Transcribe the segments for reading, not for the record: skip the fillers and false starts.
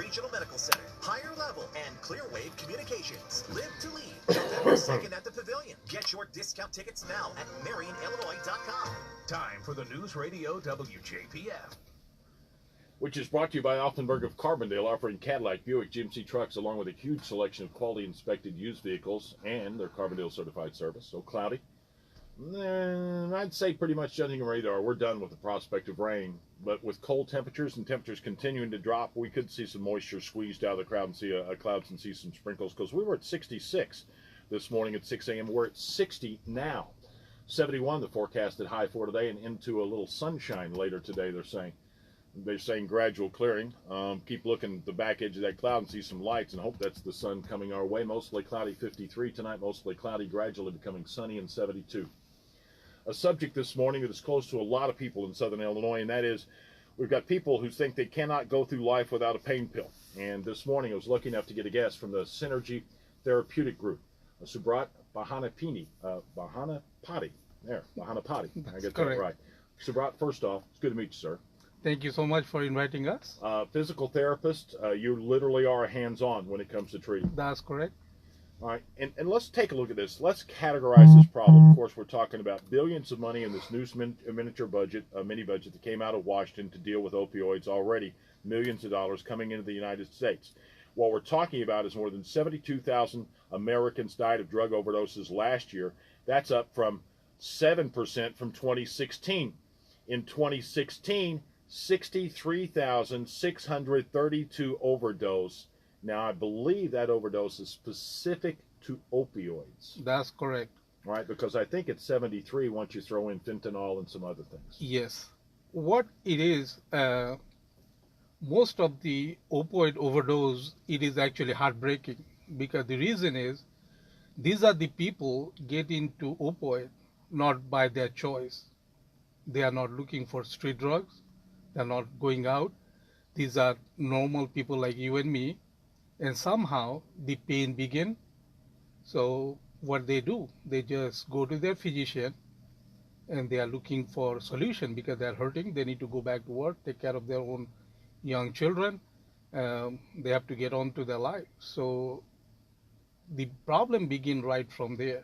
Regional Medical Center, Higher Level, and Clearwave Communications. Live to Lead, November 2nd at the Pavilion. Get your discount tickets now at MarionIllinois.com. Time for the News Radio WJPF. Which is brought to you by Altenberg of Carbondale, offering Cadillac, Buick, GMC trucks, along with a huge selection of quality inspected used vehicles and their Carbondale certified service. So cloudy. I'd say pretty much judging radar, we're done with the prospect of rain. But with cold temperatures and temperatures continuing to drop, we could see some moisture squeezed out of the crowd and see clouds and see some sprinkles, because we were at 66 this morning at 6 a.m. We're at 60 now. 71 the forecasted high for today, and into a little sunshine later today, they're saying. They're saying gradual clearing. Keep looking at the back edge of that cloud and see some lights, and hope that's the sun coming our way. Mostly cloudy, 53 tonight. Mostly cloudy, gradually becoming sunny, and 72. A subject this morning that is close to a lot of people in Southern Illinois, and that is we've got people who think they cannot go through life without a pain pill. And this morning I was lucky enough to get a guest from the Synergy Therapeutic Group, Subrat Bahinipati. Bahinipati. I get that right. Subrat, first off, it's good to meet you, sir. Thank you so much for inviting us. Physical therapist, you literally are hands-on when it comes to treating. That's correct. All right, and let's take a look at this. Let's categorize this problem. Of course, we're talking about billions of money in this new miniature budget, mini budget that came out of Washington to deal with opioids already, millions of dollars coming into the United States. What we're talking about is more than 72,000 Americans died of drug overdoses last year. That's up from 7% from 2016. In 2016, 63,632 overdose. Now, I believe that overdose is specific to opioids. That's correct. Right, because I think it's 73 once you throw in fentanyl and some other things. Yes. What it is, most of the opioid overdose, it is actually heartbreaking, because the reason is these are the people get into opioid not by their choice. They are not looking for street drugs. They're not going out. These are normal people like you and me. And somehow the pain begin. So what they do, they just go to their physician and they are looking for solution because they're hurting. They need to go back to work, take care of their own young children. They have to get on to their life. So the problem begin right from there.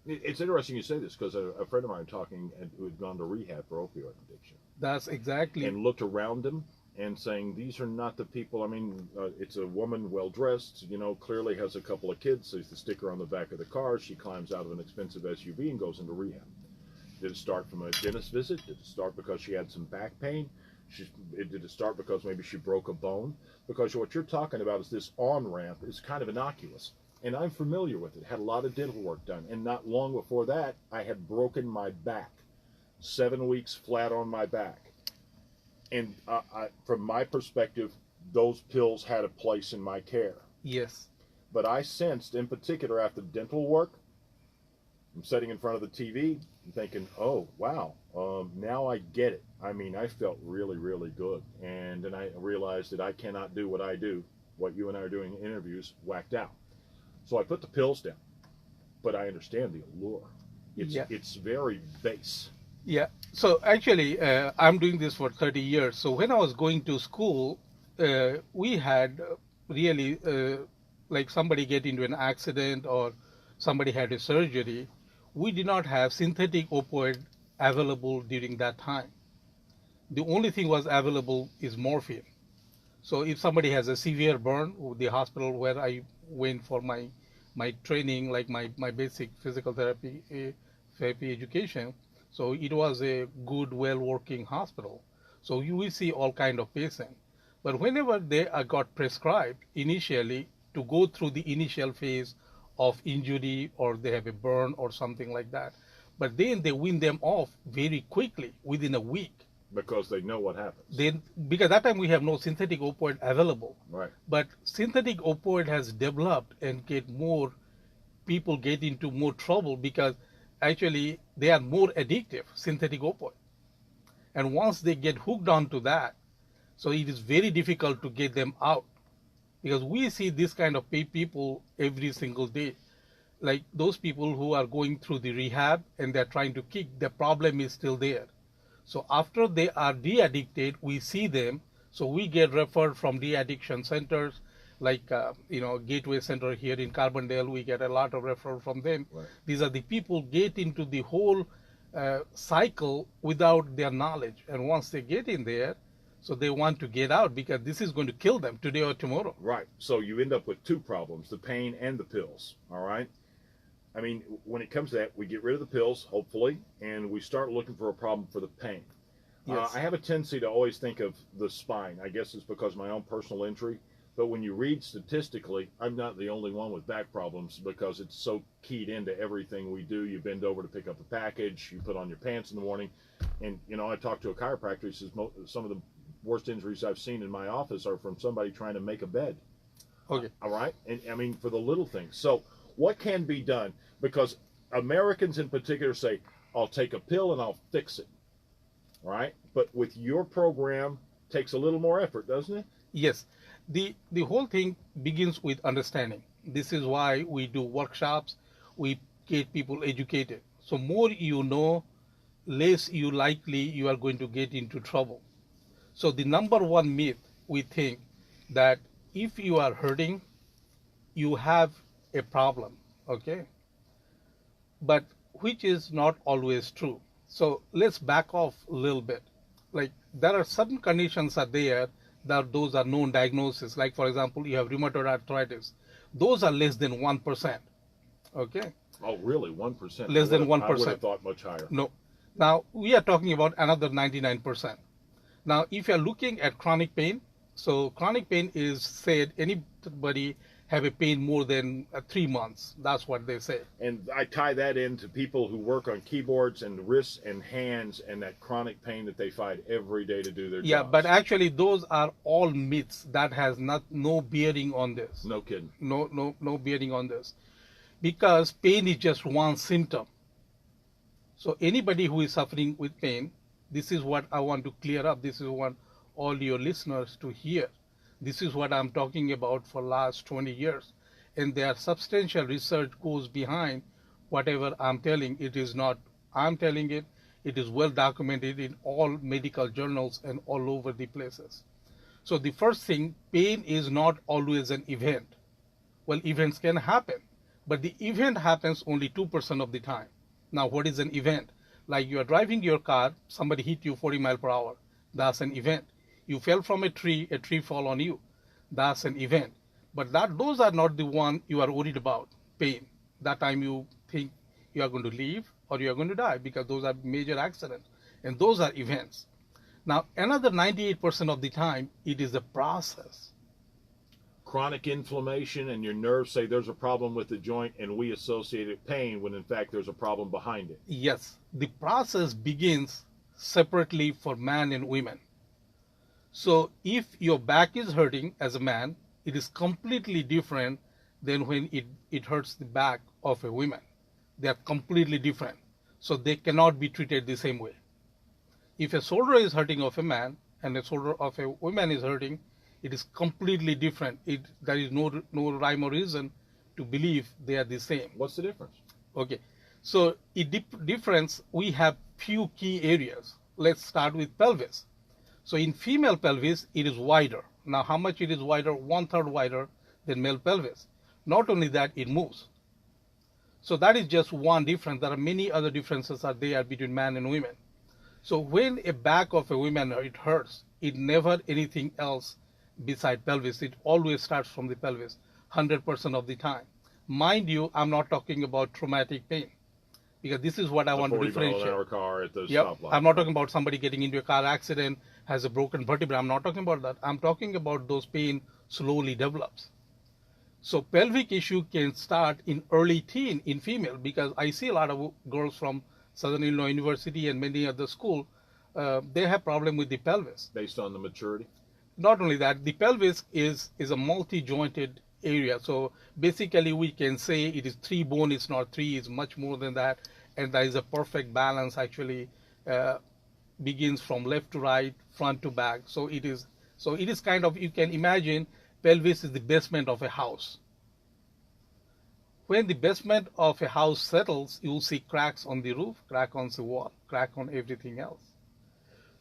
It's interesting you say this, because a friend of mine talking who had gone to rehab for opioid addiction. That's exactly. And looked around him and saying, these are not the people. I mean, it's a woman, well-dressed, clearly has a couple of kids. There's the sticker on the back of the car. She climbs out of an expensive SUV and goes into rehab. Did it start from a dentist visit? Did it start because she had some back pain? Did it start because maybe she broke a bone? Because what you're talking about is this on-ramp is kind of innocuous. And I'm familiar with it. Had a lot of dental work done. And not long before that, I had broken my back. 7 weeks flat on my back. And from my perspective, those pills had a place in my care. Yes. But I sensed, in particular, after dental work, I'm sitting in front of the TV and thinking, oh, wow, now I get it. I mean, I felt really, really good. And then I realized that I cannot do what I do, what you and I are doing in interviews, whacked out. So I put the pills down. But I understand the allure. It's very base. Yeah. So actually, I'm doing this for 30 years. So when I was going to school, we had really, like somebody get into an accident or somebody had a surgery. We did not have synthetic opioid available during that time. The only thing was available is morphine. So if somebody has a severe burn, the hospital where I went for my training, like my basic physical therapy education, so it was a good, well-working hospital. So you will see all kind of patients. But whenever they got prescribed initially to go through the initial phase of injury, or they have a burn or something like that, but then they wean them off very quickly within a week. Because they know what happens. Because that time we have no synthetic opioid available. Right. But synthetic opioid has developed and people get into more trouble because actually they are more addictive, synthetic opioid. And once they get hooked onto that, so it is very difficult to get them out. Because we see this kind of people every single day. Like those people who are going through the rehab and they're trying to kick, the problem is still there. So after they are de-addicted, we see them. So we get referred from de-addiction centers like Gateway Center here in Carbondale. We get a lot of referral from them. Right. These are the people get into the whole cycle without their knowledge, and once they get in there, so they want to get out because this is going to kill them today or tomorrow. Right. So you end up with two problems: the pain and the pills. All right. I mean, when it comes to that, we get rid of the pills, hopefully, and we start looking for a problem for the pain. Yes. I have a tendency to always think of the spine. I guess it's because of my own personal injury. But when you read statistically, I'm not the only one with back problems because it's so keyed into everything we do. You bend over to pick up a package, you put on your pants in the morning. And, I talked to a chiropractor. He says some of the worst injuries I've seen in my office are from somebody trying to make a bed. Okay. All right? And, I mean, for the little things. So what can be done? Because Americans in particular say, I'll take a pill and I'll fix it. All right? But with your program, takes a little more effort, doesn't it? Yes. The whole thing begins with understanding. This is why we do workshops. We get people educated. So more you know, less you likely you are going to get into trouble. So the number one myth, we think that if you are hurting, you have a problem, okay? But which is not always true. So let's back off a little bit. Like there are certain conditions are there that those are known diagnoses. Like for example, you have rheumatoid arthritis. Those are less than 1%, okay? Oh, really? 1%? Less than 1%. I would have thought much higher. No. Now, we are talking about another 99%. Now, if you're looking at chronic pain, so chronic pain is said anybody have a pain more than 3 months. That's what they say. And I tie that into people who work on keyboards and wrists and hands and that chronic pain that they fight every day to do their Yeah, jobs. but actually those are all myths. That has no bearing on this. No kidding. No bearing on this. Because pain is just one symptom. So anybody who is suffering with pain, this is what I want to clear up. This is what all your listeners to hear. This is what I'm talking about for last 20 years. And there substantial research goes behind whatever I'm telling. It is not I'm telling it. It is well documented in all medical journals and all over the places. So the first thing, pain is not always an event. Well, events can happen, but the event happens only 2% of the time. Now, what is an event? Like you are driving your car, somebody hit you 40 miles per hour. That's an event. You fell from a tree fall on you. That's an event. But those are not the one you are worried about, pain. That time you think you are going to leave or you are going to die because those are major accidents. And those are events. Now, another 98% of the time, it is a process. Chronic inflammation and your nerves say there's a problem with the joint and we associate it pain when in fact there's a problem behind it. Yes, the process begins separately for man and women. So if your back is hurting as a man, it is completely different than when it hurts the back of a woman. They are completely different. So they cannot be treated the same way. If a shoulder is hurting of a man and a shoulder of a woman is hurting, it is completely different. There is no rhyme or reason to believe they are the same. What's the difference? Okay, so difference, we have few key areas. Let's start with pelvis. So in female pelvis, it is wider. Now, how much it is wider? 1/3 wider than male pelvis. Not only that, it moves. So that is just one difference. There are many other differences are there between man and women. So when a back of a woman it hurts, it never anything else beside pelvis. It always starts from the pelvis, 100% of the time. Mind you, I'm not talking about traumatic pain, because this is what I want to differentiate. 40-mile-an-hour car at the Yep. stoplight. I'm not talking about somebody getting into a car accident, has a broken vertebra. I'm not talking about that. I'm talking about those pain slowly develops. So pelvic issue can start in early teen in female, because I see a lot of girls from Southern Illinois University and many other schools, they have problem with the pelvis. Based on the maturity? Not only that, the pelvis is a multi-jointed area. So basically we can say it is 3 bone, it's not 3, it's much more than that. And there is a perfect balance actually, begins from left to right, front to back. So it is kind of, you can imagine pelvis is the basement of a house. When the basement of a house settles, you will see cracks on the roof, crack on the wall, crack on everything else.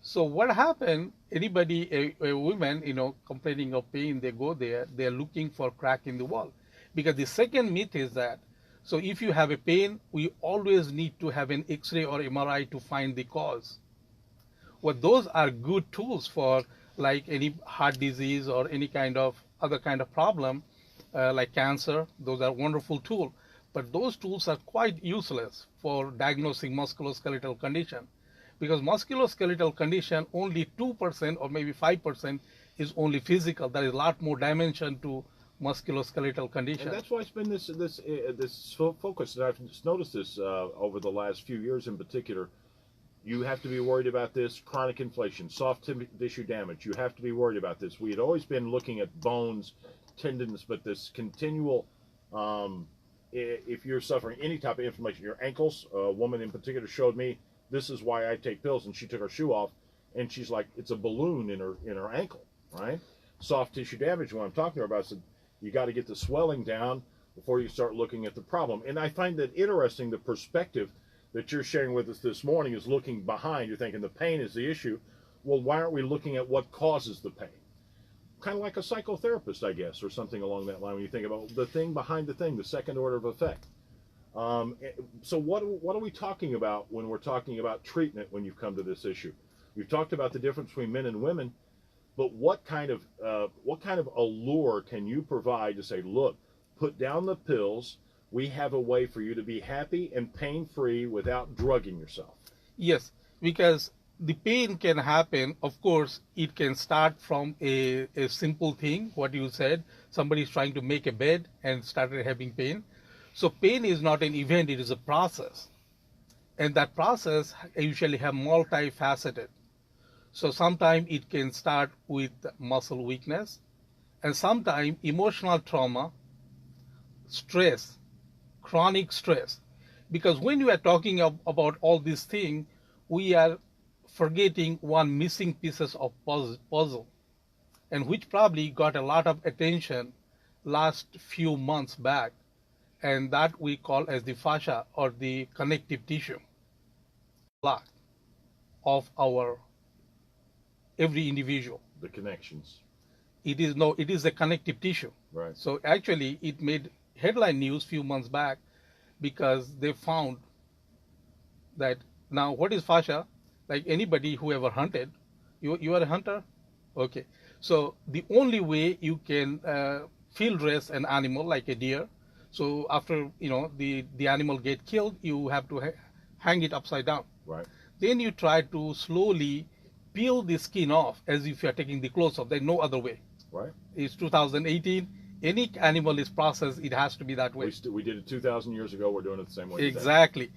So what happened? Anybody, a woman, complaining of pain, they go there. They're looking for crack in the wall, because the second myth is that. So if you have a pain, we always need to have an X-ray or MRI to find the cause. Well, those are good tools for like any heart disease or any kind of other kind of problem, like cancer. Those are wonderful tools, but those tools are quite useless for diagnosing musculoskeletal condition, because musculoskeletal condition only 2% or maybe 5% is only physical. There is a lot more dimension to musculoskeletal condition. And that's why it's been this focus. And I've noticed this over the last few years in particular. You have to be worried about this chronic inflammation, soft tissue damage. You have to be worried about this. We had always been looking at bones, tendons, but this continual, if you're suffering any type of inflammation, your ankles, a woman in particular showed me, this is why I take pills, and she took her shoe off, and she's like, it's a balloon in her ankle, right? Soft tissue damage. What I'm talking to her about, I said, you got to get the swelling down before you start looking at the problem. And I find that interesting, the perspective that you're sharing with us this morning is looking behind. You're thinking the pain is the issue. Well, why aren't we looking at what causes the pain? Kind of like a psychotherapist, I guess, or something along that line when you think about the thing behind the thing, the second order of effect. So what are we talking about when we're talking about treatment when you've come to this issue? We've talked about the difference between men and women, but what kind of allure can you provide to say, look, put down the pills, we have a way for you to be happy and pain-free without drugging yourself? Yes, because the pain can happen. Of course, it can start from a simple thing, what you said. Somebody is trying to make a bed and started having pain. So pain is not an event, it is a process. And that process usually have multifaceted. So sometimes it can start with muscle weakness, and sometimes emotional trauma, stress, chronic stress. Because when we are talking about all these things, we are forgetting one missing pieces of puzzle, and which probably got a lot of attention last few months back, and that we call as the fascia, or the connective tissue. Lot of our every individual. The connections. It is a connective tissue. Right. So actually it made headline news few months back, because they found that now what is fascia? Like anybody who ever hunted, you are a hunter? Okay. So the only way you can field dress an animal like a deer, so after the animal get killed, you have to hang it upside down. Right. Then you try to slowly peel the skin off as if you are taking the clothes off. There's no other way. Right. It's 2018. Any animal is processed, it has to be that way. We did it 2,000 years ago. We're doing it the same way. Exactly.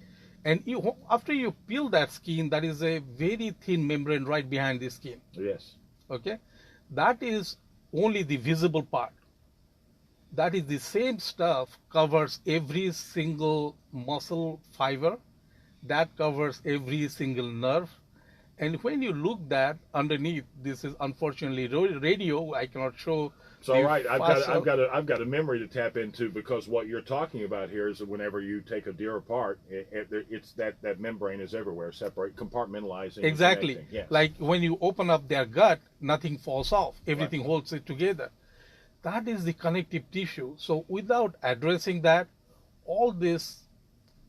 And after you peel that skin, that is a very thin membrane right behind the skin. Yes. Okay. That is only the visible part. That is the same stuff covers every single muscle fiber. That covers every single nerve. And when you look that underneath, this is unfortunately radio. I cannot show. It's all right. I've got a memory to tap into, because what you're talking about here is that whenever you take a deer apart, it's that membrane is everywhere, separate, compartmentalizing. Exactly. Yes. Like when you open up their gut, nothing falls off. Everything Right. holds it together. That is the connective tissue. So without addressing that, all this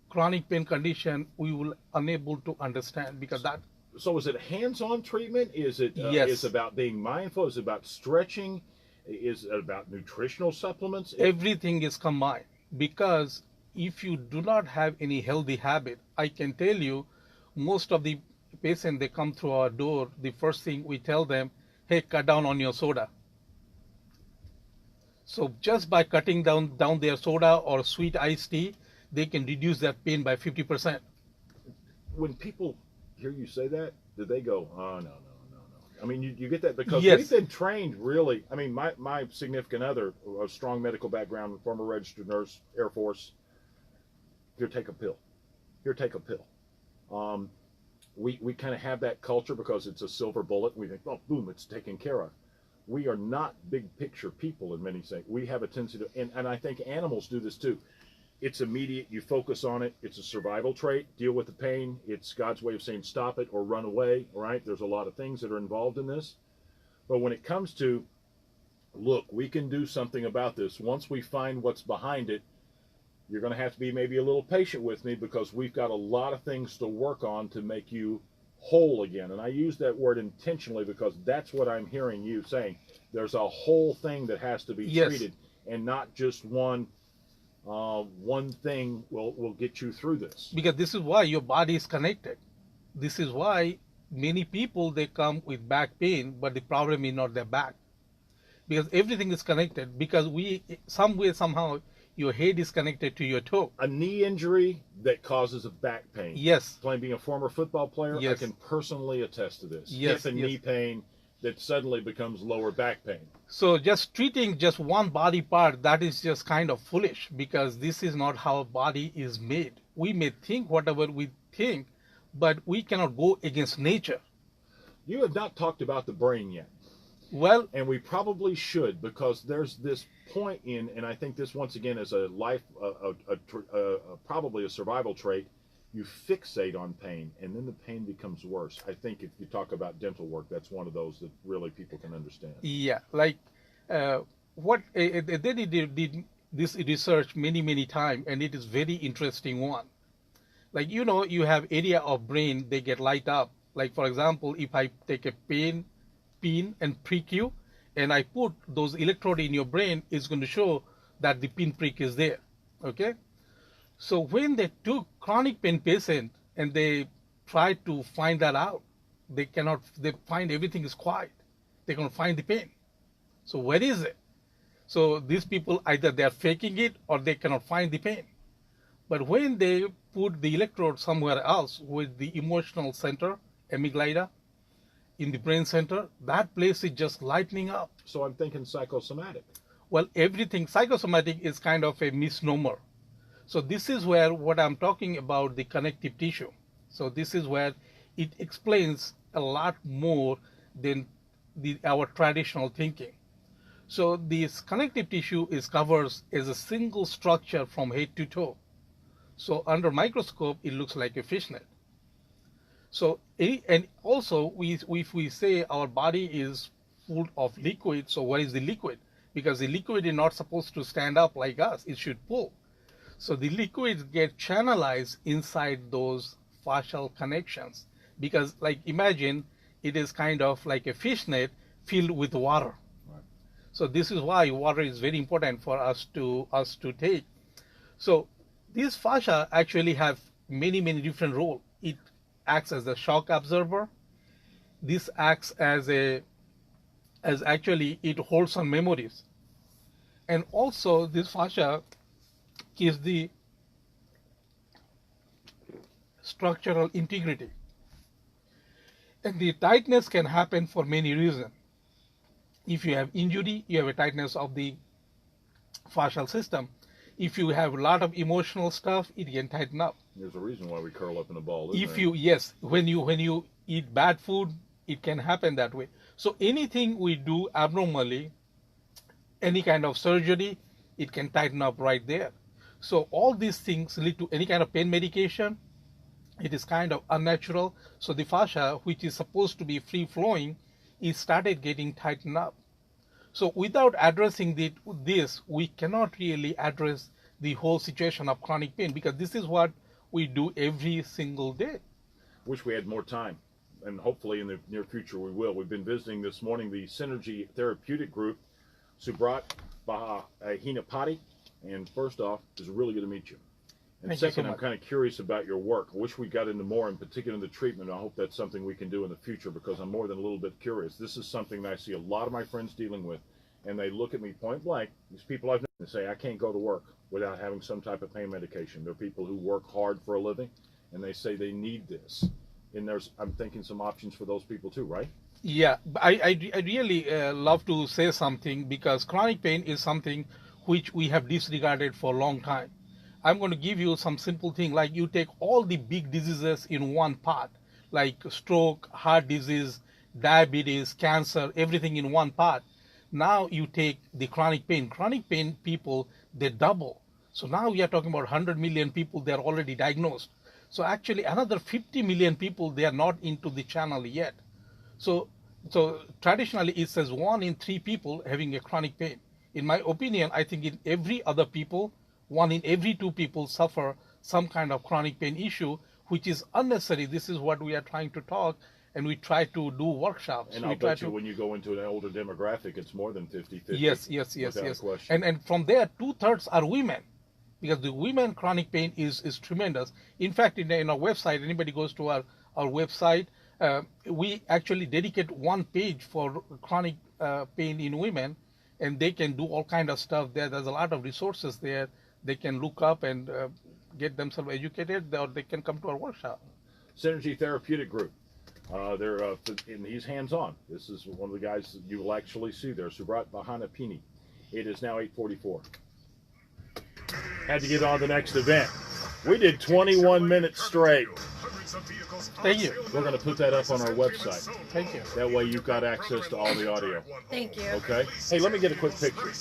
chronic pain condition, we will unable to understand, because that. So is it hands-on treatment? Is it Yes. is about being mindful? Is it about stretching? Is it about nutritional supplements? Everything is combined, because if you do not have any healthy habit, I can tell you, most of the patients, they come through our door, the first thing we tell them, hey, cut down on your soda. So just by cutting down their soda or sweet iced tea, they can reduce their pain by 50%. When people hear you say that, do they go, oh, no. I mean, you get that because Yes. we've been trained really. I mean, my significant other, a strong medical background, former registered nurse, Air Force, here, take a pill. Here, take a pill. We kind of have that culture because it's a silver bullet. We think, oh, boom, it's taken care of. We are not big picture people in many things. We have a tendency to, and I think animals do this too. it's immediate. You focus on it. It's a survival trait. Deal with the pain. It's God's way of saying stop it or run away. All right. There's a lot of things that are involved in this. But when it comes to, look, we can do something about this. Once we find what's behind it, you're going to have to be maybe a little patient with me because we've got a lot of things to work on to make you whole again. And I use that word intentionally because that's what I'm hearing you saying. There's a whole thing that has to be treated, and not just one thing will get you through this. Because this is why your body is connected. This is why many people, they come with back pain, but the problem is not their back. Because everything is connected. Because somehow, your head is connected to your toe. A knee injury that causes a back pain. Yes. Being a former football player, yes. I can personally attest to this. Yes. Hip and knee pain that suddenly becomes lower back pain. So just treating just one body part, that is just kind of foolish, because this is not how a body is made. We may think whatever we think, but we cannot go against nature. You have not talked about the brain yet. Well, and we probably should, because there's this point in, and I think this once again is a life, probably a survival trait. You fixate on pain, and then the pain becomes worse. I think if you talk about dental work, that's one of those that really people can understand. Yeah, like they did this research many times, and it is very interesting one. Like, you have area of brain, they get light up. Like, for example, if I take a pin and prick you, and I put those electrode in your brain, it's going to show that the pin prick is there. Okay. So when they took chronic pain patient and they tried to find that out, they find everything is quiet. They can't find the pain. So where is it? So these people, either they are faking it or they cannot find the pain. But when they put the electrode somewhere else with the emotional center, amygdala, in the brain center, that place is just lightening up. So I'm thinking psychosomatic. Well, everything psychosomatic is kind of a misnomer. So this is where what I'm talking about, the connective tissue. So this is where it explains a lot more than our traditional thinking. So this connective tissue covers as a single structure from head to toe. So under microscope, it looks like a fishnet. So, and also, if we say our body is full of liquid, so what is the liquid? Because the liquid is not supposed to stand up like us, it should pull. So the liquids get channelized inside those fascial connections. Because, like, imagine it is kind of like a fishnet filled with water. Right. So this is why water is very important for us to take. So these fascia actually have many different roles. It acts as a shock absorber. This acts as actually it holds on memories. And also this fascia gives the structural integrity. And the tightness can happen for many reasons. If you have injury, you have a tightness of the fascial system. If you have a lot of emotional stuff, it can tighten up. There's a reason why we curl up in a ball, isn't If there? you, yes, when you eat bad food, it can happen that way. So anything we do abnormally, any kind of surgery, it can tighten up right there. So all these things lead to any kind of pain medication. It is kind of unnatural. So the fascia, which is supposed to be free flowing, it started getting tightened up. So without addressing this, we cannot really address the whole situation of chronic pain, because this is what we do every single day. Wish we had more time, and hopefully in the near future we will. We've been visiting this morning the Synergy Therapeutic Group, Subrat Bahinipati, and first off, it's really good to meet you. And Thank you second, so I'm much. kind of curious about your work. I wish we got into more, in particular in the treatment. I hope that's something we can do in the future, because I'm more than a little bit curious. This is something that I see a lot of my friends dealing with, and they look at me point blank, these people I've known, and say, I can't go to work without having some type of pain medication. There are people who work hard for a living, and they say they need this. And I'm thinking some options for those people too, right? Yeah, I really love to say something, because chronic pain is something which we have disregarded for a long time. I'm going to give you some simple thing, like you take all the big diseases in one part, like stroke, heart disease, diabetes, cancer, everything in one part. Now you take the chronic pain. Chronic pain people, they double. So now we are talking about 100 million people, they are already diagnosed. So actually another 50 million people, they are not into the channel yet. So traditionally it says 1 in 3 people having a chronic pain. In my opinion, I think in every other people, 1 in every 2 people suffer some kind of chronic pain issue, which is unnecessary. This is what we are trying to talk, and we try to do workshops. And I'll bet you when you go into an older demographic, it's more than 50-50. Yes. And from there, 2/3 are women, because the women chronic pain is tremendous. In fact, in our website, anybody goes to our website, we actually dedicate 1 page for chronic pain in women, and they can do all kind of stuff there. There's a lot of resources there. They can look up and get themselves educated, or they can come to our workshop. Synergy Therapeutic Group. And he's hands-on. This is one of the guys that you will actually see there, Subrat Bahinipati. It is now 8:44. Had to get on to the next event. We did 21 minutes straight. Thank you. We're going to put that up on our website. Thank you. That way you've got access to all the audio. Thank you. Okay? Hey, let me get a quick picture.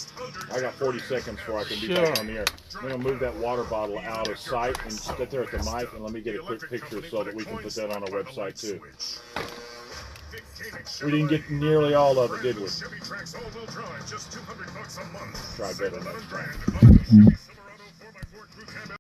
I got 40 seconds before I can be back on the air. I'm going to move that water bottle out of sight and sit there at the mic, and let me get a quick picture so that we can put that on our website too. We didn't get nearly all of it, did we? Try better next time.